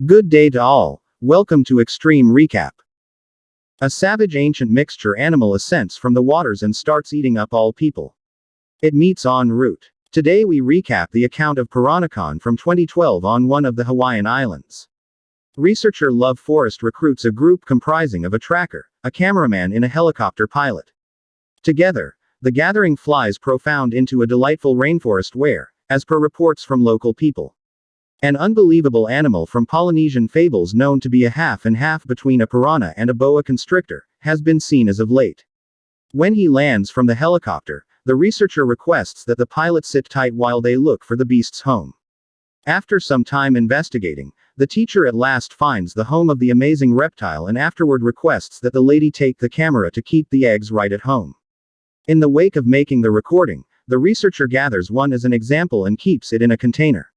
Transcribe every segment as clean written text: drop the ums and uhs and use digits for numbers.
Good day to all. Welcome to Extreme Recap. A savage ancient mixture animal ascends from the waters and starts eating up all people. It meets en route. Today we recap the account of Piranhaconda from 2012 on one of the Hawaiian islands. Researcher Love Forest recruits a group comprising of a tracker, a cameraman and a helicopter pilot. Together, the gathering flies profound into a delightful rainforest where, as per reports from local people, an unbelievable animal from Polynesian fables known to be a half and half between a piranha and a boa constrictor, has been seen as of late. When he lands from the helicopter, the researcher requests that the pilot sit tight while they look for the beast's home. After some time investigating, the teacher at last finds the home of the amazing reptile and afterward requests that the lady take the camera to keep the eggs right at home. In the wake of making the recording, the researcher gathers one as an example and keeps it in a container.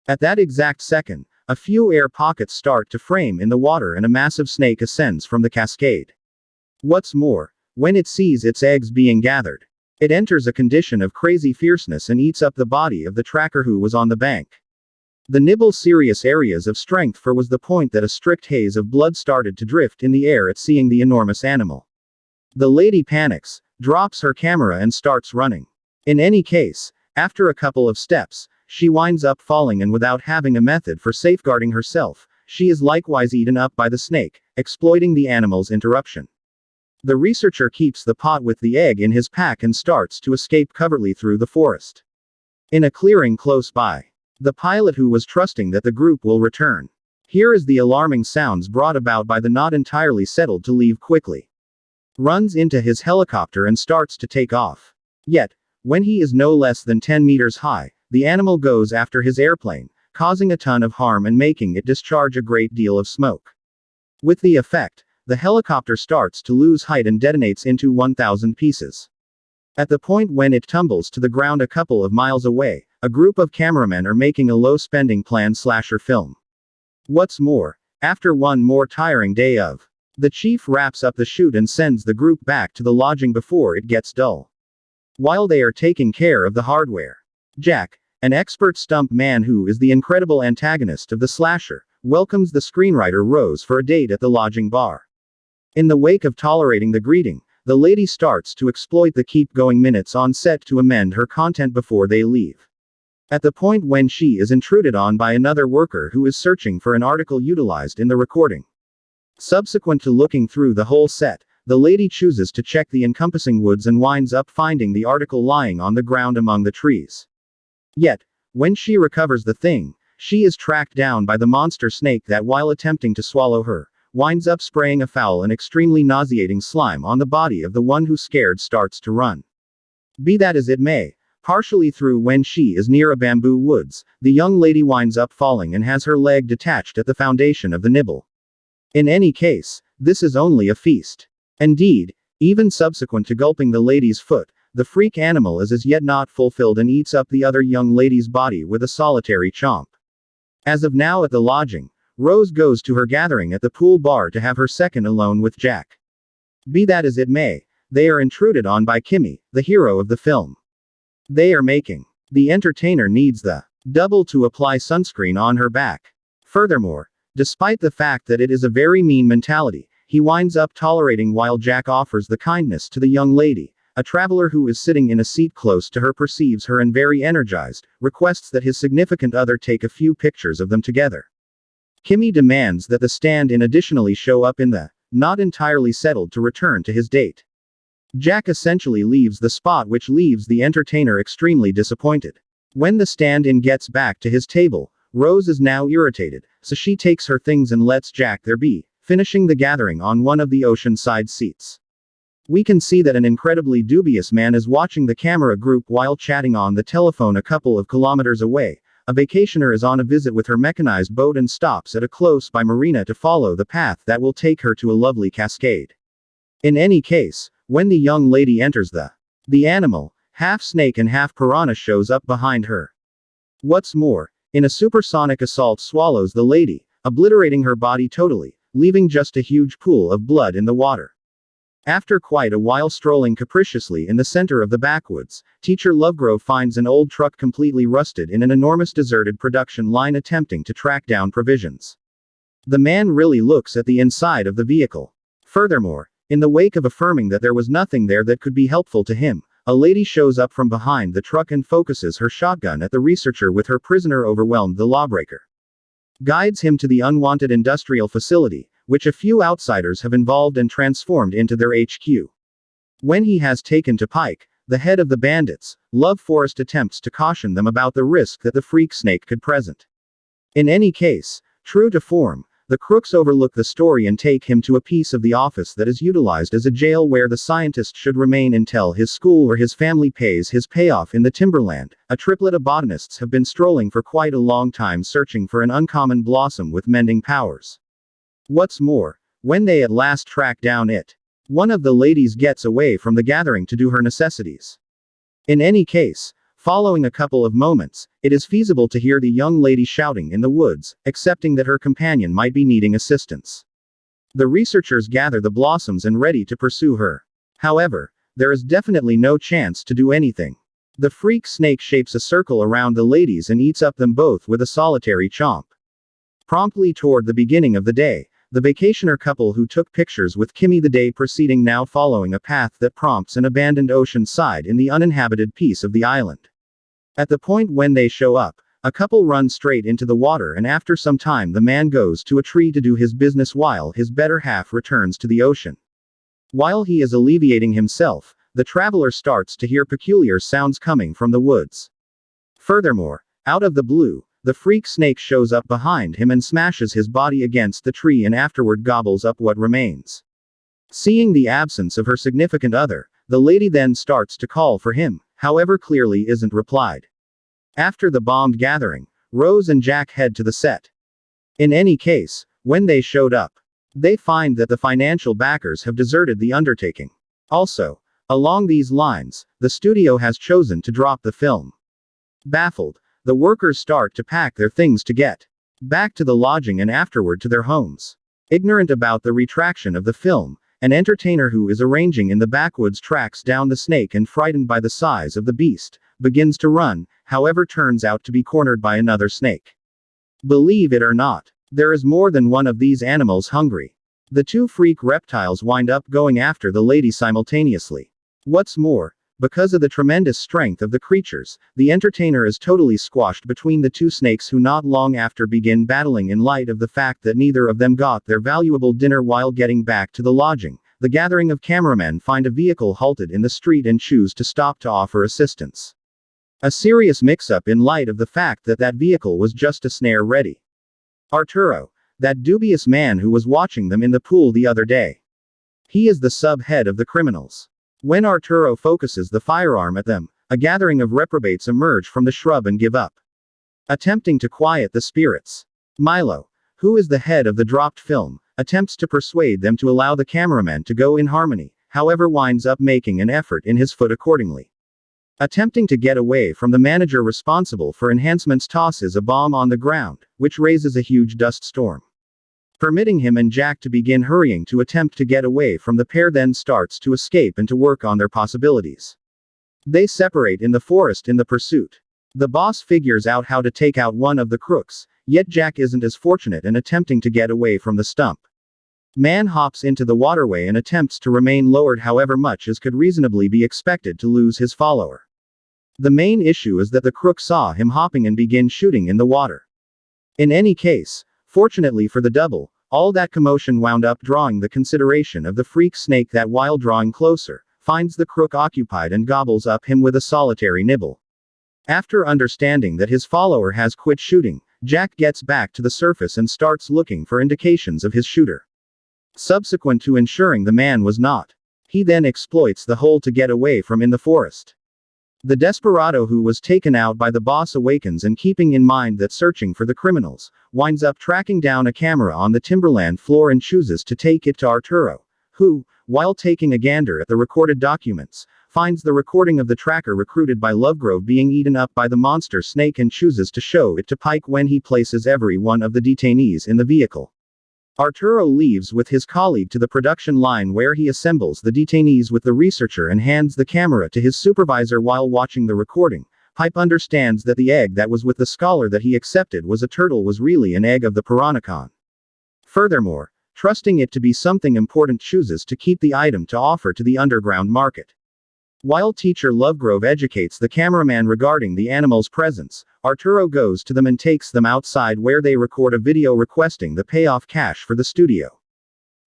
At that exact second, a few air pockets start to frame in the water and a massive snake ascends from the cascade. What's more, when it sees its eggs being gathered, it enters a condition of crazy fierceness and eats up the body of the tracker who was on the bank. The nibble serious areas of strength for was the point that a strict haze of blood started to drift in the air at seeing the enormous animal. The lady panics, drops her camera and starts running. In any case, after a couple of steps, she winds up falling and without having a method for safeguarding herself, she is likewise eaten up by the snake, exploiting the animal's interruption. The researcher keeps the pot with the egg in his pack and starts to escape covertly through the forest. In a clearing close by, the pilot who was trusting that the group will return, hears the alarming sounds brought about by the not entirely settled to leave quickly, runs into his helicopter and starts to take off. Yet, when he is no less than 10 meters high, the animal goes after his airplane, causing a ton of harm and making it discharge a great deal of smoke. With the effect, the helicopter starts to lose height and detonates into 1,000 pieces. At the point when it tumbles to the ground a couple of miles away, a group of cameramen are making a low-spending planned slasher film. What's more, after one more tiring day of, the chief wraps up the shoot and sends the group back to the lodging before it gets dull. While they are taking care of the hardware, Jack, an expert stump man who is the incredible antagonist of the slasher, welcomes the screenwriter Rose for a date at the lodging bar. In the wake of tolerating the greeting, the lady starts to exploit the keep-going minutes on set to amend her content before they leave. At the point when she is intruded on by another worker who is searching for an article utilized in the recording. Subsequent to looking through the whole set, the lady chooses to check the encompassing woods and winds up finding the article lying on the ground among the trees. Yet, when she recovers the thing, she is tracked down by the monster snake that while attempting to swallow her, winds up spraying a foul and extremely nauseating slime on the body of the one who scared starts to run. Be that as it may, partially through when she is near a bamboo woods, the young lady winds up falling and has her leg detached at the foundation of the nibble. In any case, this is only a feast. Indeed, even subsequent to gulping the lady's foot, the freak animal is as yet not fulfilled and eats up the other young lady's body with a solitary chomp. As of now at the lodging, Rose goes to her gathering at the pool bar to have her second alone with Jack. Be that as it may, they are intruded on by Kimmy, the hero of the film. They are making. The entertainer needs the double to apply sunscreen on her back. Furthermore, despite the fact that it is a very mean mentality, he winds up tolerating while Jack offers the kindness to the young lady. A traveler who is sitting in a seat close to her perceives her and very energized, requests that his significant other take a few pictures of them together. Kimmy demands that the stand-in additionally show up in the not entirely settled to return to his date. Jack essentially leaves the spot, which leaves the entertainer extremely disappointed. When the stand-in gets back to his table, Rose is now irritated, so she takes her things and lets Jack there be, finishing the gathering on one of the ocean-side seats. We can see that an incredibly dubious man is watching the camera group while chatting on the telephone a couple of kilometers away. A vacationer is on a visit with her mechanized boat and stops at a close-by marina to follow the path that will take her to a lovely cascade. In any case, when the young lady enters the animal, half snake and half piranha shows up behind her. What's more, in a supersonic assault swallows the lady, obliterating her body totally, leaving just a huge pool of blood in the water. After quite a while strolling capriciously in the center of the backwoods, Teacher Lovegrove finds an old truck completely rusted in an enormous deserted production line attempting to track down provisions. The man really looks at the inside of the vehicle. Furthermore, in the wake of affirming that there was nothing there that could be helpful to him, a lady shows up from behind the truck and focuses her shotgun at the researcher with her prisoner overwhelmed. The lawbreaker guides him to the unwanted industrial facility, which a few outsiders have involved and transformed into their HQ. When he has taken to Pike, the head of the bandits, Love Forest attempts to caution them about the risk that the freak snake could present. In any case, true to form, the crooks overlook the story and take him to a piece of the office that is utilized as a jail where the scientist should remain until his school or his family pays his payoff in the timberland. A triplet of botanists have been strolling for quite a long time searching for an uncommon blossom with mending powers. What's more, when they at last track down it, one of the ladies gets away from the gathering to do her necessities. In any case, following a couple of moments, it is feasible to hear the young lady shouting in the woods, accepting that her companion might be needing assistance. The researchers gather the blossoms and ready to pursue her. However, there is definitely no chance to do anything. The freak snake shapes a circle around the ladies and eats up them both with a solitary chomp. Promptly toward the beginning of the day, the vacationer couple who took pictures with Kimmy the day preceding now following a path that prompts an abandoned ocean side in the uninhabited piece of the island. At the point when they show up, a couple run straight into the water and after some time the man goes to a tree to do his business while his better half returns to the ocean. While he is alleviating himself, the traveler starts to hear peculiar sounds coming from the woods. Furthermore, out of the blue, the freak snake shows up behind him and smashes his body against the tree and afterward gobbles up what remains. Seeing the absence of her significant other, the lady then starts to call for him, however clearly isn't replied. After the bombed gathering, Rose and Jack head to the set. In any case, when they showed up, they find that the financial backers have deserted the undertaking. Also, along these lines, the studio has chosen to drop the film. Baffled, the workers start to pack their things to get back to the lodging and afterward to their homes. Ignorant about the retraction of the film, an entertainer who is arranging in the backwoods tracks down the snake and frightened by the size of the beast, begins to run, however turns out to be cornered by another snake. Believe it or not, there is more than one of these animals hungry. The two freak reptiles wind up going after the lady simultaneously. What's more, because of the tremendous strength of the creatures, the entertainer is totally squashed between the two snakes who not long after begin battling. In light of the fact that neither of them got their valuable dinner while getting back to the lodging, the gathering of cameramen find a vehicle halted in the street and choose to stop to offer assistance. A serious mix-up in light of the fact that that vehicle was just a snare ready. Arturo, that dubious man who was watching them in the pool the other day. He is the sub-head of the criminals. When Arturo focuses the firearm at them, a gathering of reprobates emerge from the shrub and give up. Attempting to quiet the spirits, Milo, who is the head of the dropped film, attempts to persuade them to allow the cameraman to go in harmony, however winds up making an effort in his foot accordingly. Attempting to get away from the manager responsible for enhancements tosses a bomb on the ground, which raises a huge dust storm. Permitting him and Jack to begin hurrying to attempt to get away from the pair then starts to escape and to work on their possibilities. They separate in the forest in the pursuit. The boss figures out how to take out one of the crooks, yet Jack isn't as fortunate and attempting to get away from the stump. Man hops into the waterway and attempts to remain lowered however much as could reasonably be expected to lose his follower. The main issue is that the crook saw him hopping and begin shooting in the water. In any case, fortunately for the double, all that commotion wound up drawing the consideration of the freak snake that while drawing closer, finds the crook occupied and gobbles up him with a solitary nibble. After understanding that his follower has quit shooting, Jack gets back to the surface and starts looking for indications of his shooter. Subsequent to ensuring the man was not, he then exploits the hole to get away from in the forest. The desperado who was taken out by the boss awakens and keeping in mind that searching for the criminals, winds up tracking down a camera on the timberland floor and chooses to take it to Arturo, who, while taking a gander at the recorded documents, finds the recording of the tracker recruited by Lovegrove being eaten up by the monster snake and chooses to show it to Pike when he places every one of the detainees in the vehicle. Arturo leaves with his colleague to the production line where he assembles the detainees with the researcher and hands the camera to his supervisor while watching the recording. Pike understands that the egg that was with the scholar that he accepted was a turtle was really an egg of the Piranhaconda. Furthermore, trusting it to be something important, chooses to keep the item to offer to the underground market. While teacher Lovegrove educates the cameraman regarding the animal's presence, Arturo goes to them and takes them outside, where they record a video requesting the payoff cash for the studio.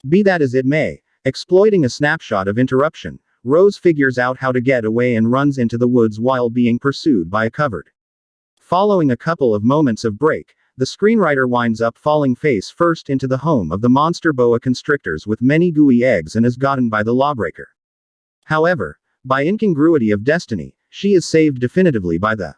Be that as it may, exploiting a snapshot of interruption, Rose figures out how to get away and runs into the woods while being pursued by a covert. Following a couple of moments of break, the screenwriter winds up falling face first into the home of the monster boa constrictors with many gooey eggs and is gotten by the lawbreaker. However, by incongruity of destiny, she is saved definitively by the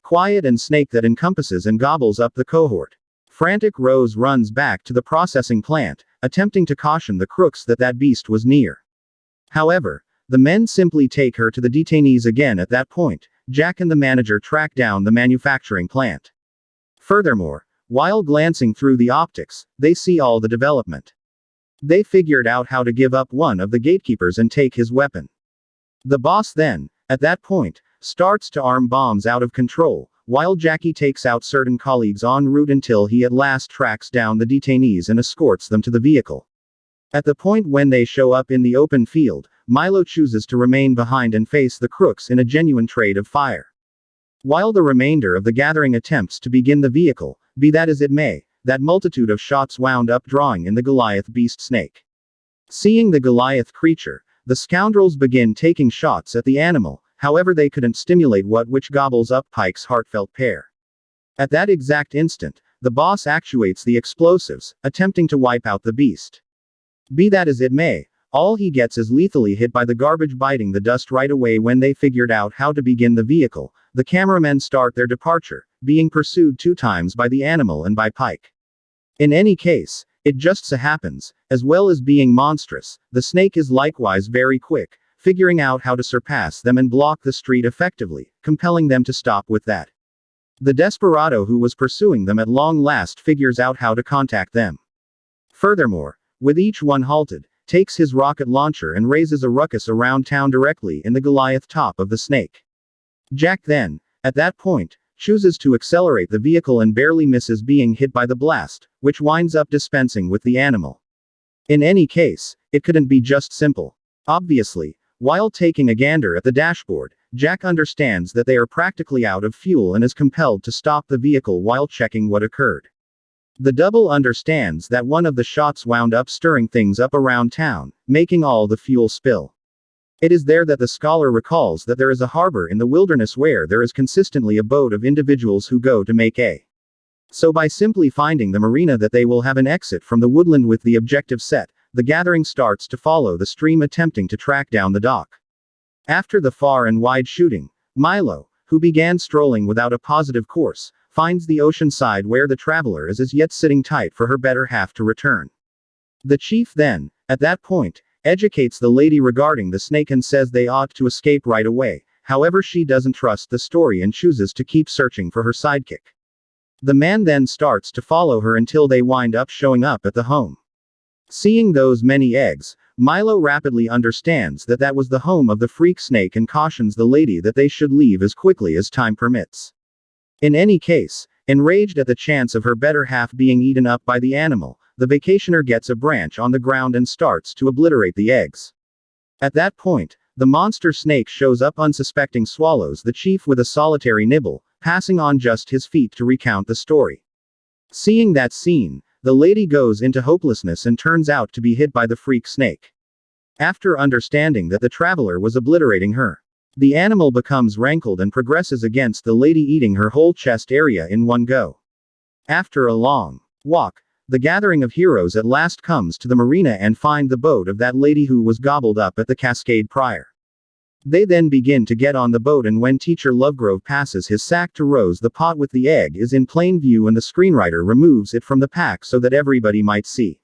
quiet and snake that encompasses and gobbles up the cohort. Frantic Rose runs back to the processing plant, attempting to caution the crooks that that beast was near. However, the men simply take her to the detainees again. At that point, Jack and the manager track down the manufacturing plant. Furthermore, while glancing through the optics, they see all the development. They figured out how to give up one of the gatekeepers and take his weapon. The boss then, at that point, starts to arm bombs out of control, while Jackie takes out certain colleagues en route until he at last tracks down the detainees and escorts them to the vehicle. At the point when they show up in the open field, Milo chooses to remain behind and face the crooks in a genuine trade of fire. While the remainder of the gathering attempts to begin the vehicle, be that as it may, that multitude of shots wound up drawing in the Goliath beast snake. Seeing the Goliath creature, the scoundrels begin taking shots at the animal, however they couldn't stimulate which gobbles up Pike's heartfelt pair. At that exact instant, the boss actuates the explosives, attempting to wipe out the beast. Be that as it may, all he gets is lethally hit by the garbage, biting the dust right away. When they figured out how to begin the vehicle, the cameramen start their departure, being pursued 2 times by the animal and by Pike. In any case, it just so happens, as well as being monstrous, the snake is likewise very quick, figuring out how to surpass them and block the street effectively, compelling them to stop with that. The desperado who was pursuing them at long last figures out how to contact them. Furthermore, with each one halted, takes his rocket launcher and raises a ruckus around town directly in the Goliath top of the snake. Jack then, at that point, chooses to accelerate the vehicle and barely misses being hit by the blast, which winds up dispensing with the animal. In any case, it couldn't be just simple. Obviously, while taking a gander at the dashboard, Jack understands that they are practically out of fuel and is compelled to stop the vehicle while checking what occurred. The double understands that one of the shots wound up stirring things up around town, making all the fuel spill. It is there that the scholar recalls that there is a harbor in the wilderness where there is consistently a boat of individuals who go to make a. So by simply finding the marina that they will have an exit from the woodland with the objective set, the gathering starts to follow the stream, attempting to track down the dock. After the far and wide shooting, Milo, who began strolling without a positive course, finds the ocean side where the traveler is as yet sitting tight for her better half to return. The chief then, at that point, educates the lady regarding the snake and says they ought to escape right away. However, she doesn't trust the story and chooses to keep searching for her sidekick. The man then starts to follow her until they wind up showing up at the home. Seeing those many eggs, Milo rapidly understands that that was the home of the freak snake and cautions the lady that they should leave as quickly as time permits. In any case, enraged at the chance of her better half being eaten up by the animal, the vacationer gets a branch on the ground and starts to obliterate the eggs. At that point, the monster snake shows up unsuspecting, swallows the chief with a solitary nibble, passing on just his feet to recount the story. Seeing that scene, the lady goes into hopelessness and turns out to be hit by the freak snake. After understanding that the traveler was obliterating her, the animal becomes rankled and progresses against the lady, eating her whole chest area in one go. After a long walk, the gathering of heroes at last comes to the marina and find the boat of that lady who was gobbled up at the Cascade Prior. They then begin to get on the boat, and when teacher Lovegrove passes his sack to Rose, the pot with the egg is in plain view and the screenwriter removes it from the pack so that everybody might see.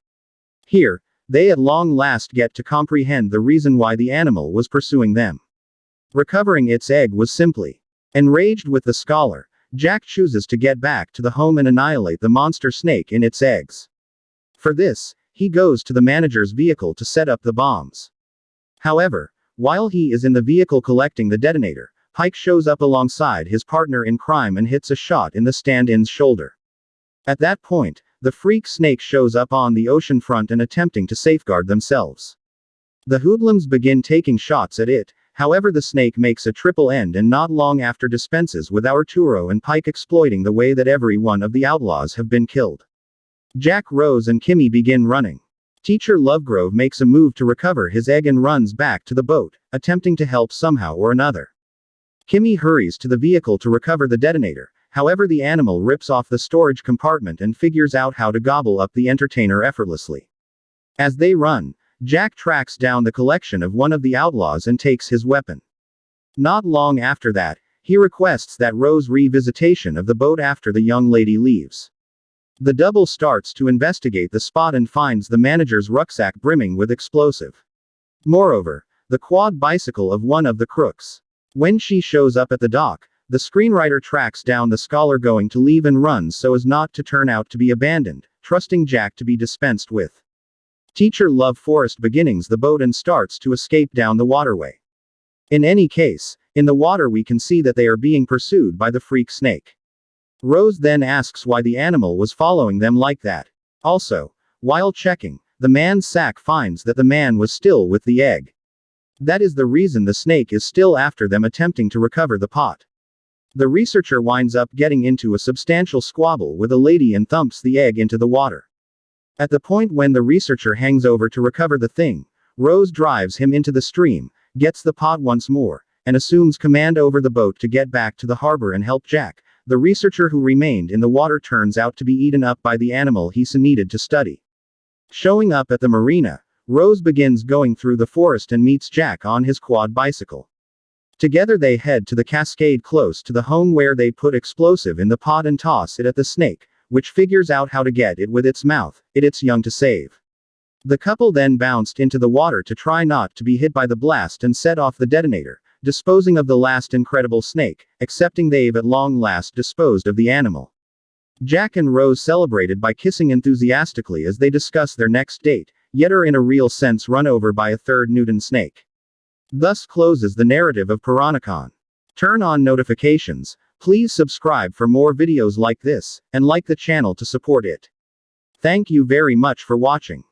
Here, they at long last get to comprehend the reason why the animal was pursuing them. Recovering its egg was simply. Enraged with the scholar, Jack chooses to get back to the home and annihilate the monster snake in its eggs. For this, he goes to the manager's vehicle to set up the bombs. However, while he is in the vehicle collecting the detonator, Pike shows up alongside his partner in crime and hits a shot in the stand-in's shoulder. At that point, the freak snake shows up on the ocean front and attempting to safeguard themselves. The hoodlums begin taking shots at it, however the snake makes a triple end and not long after dispenses with Arturo and Pike, exploiting the way that every one of the outlaws have been killed. Jack, Rose and Kimmy begin running. Teacher Lovegrove makes a move to recover his egg and runs back to the boat, attempting to help somehow or another. Kimmy hurries to the vehicle to recover the detonator, however the animal rips off the storage compartment and figures out how to gobble up the entertainer effortlessly. As they run, Jack tracks down the collection of one of the outlaws and takes his weapon. Not long after that, he requests that Rose revisitation of the boat after the young lady leaves. The double starts to investigate the spot and finds the manager's rucksack brimming with explosive. Moreover, the quad bicycle of one of the crooks. When she shows up at the dock, the screenwriter tracks down the scholar going to leave and runs so as not to turn out to be abandoned, trusting Jack to be dispensed with. Teacher Love Forest beginnings the boat and starts to escape down the waterway. In any case, in the water we can see that they are being pursued by the freak snake. Rose then asks why the animal was following them like that. Also, while checking, the man's sack finds that the man was still with the egg. That is the reason the snake is still after them, attempting to recover the pot. The researcher winds up getting into a substantial squabble with a lady and thumps the egg into the water. At the point when the researcher hangs over to recover the thing, Rose drives him into the stream, gets the pot once more, and assumes command over the boat to get back to the harbor and help Jack. The researcher who remained in the water turns out to be eaten up by the animal he needed to study. Showing up at the marina, Rose begins going through the forest and meets Jack on his quad bicycle. Together they head to the cascade close to the home where they put explosive in the pot and toss it at the snake, which figures out how to get it with its mouth, it's young to save. The couple then bounced into the water to try not to be hit by the blast and set off the detonator, disposing of the last incredible snake, accepting they've at long last disposed of the animal. Jack and Rose celebrated by kissing enthusiastically as they discuss their next date, yet are in a real sense run over by a third Newton snake. Thus closes the narrative of Piranhaconda. Turn on notifications. Please subscribe for more videos like this, and like the channel to support it. Thank you very much for watching.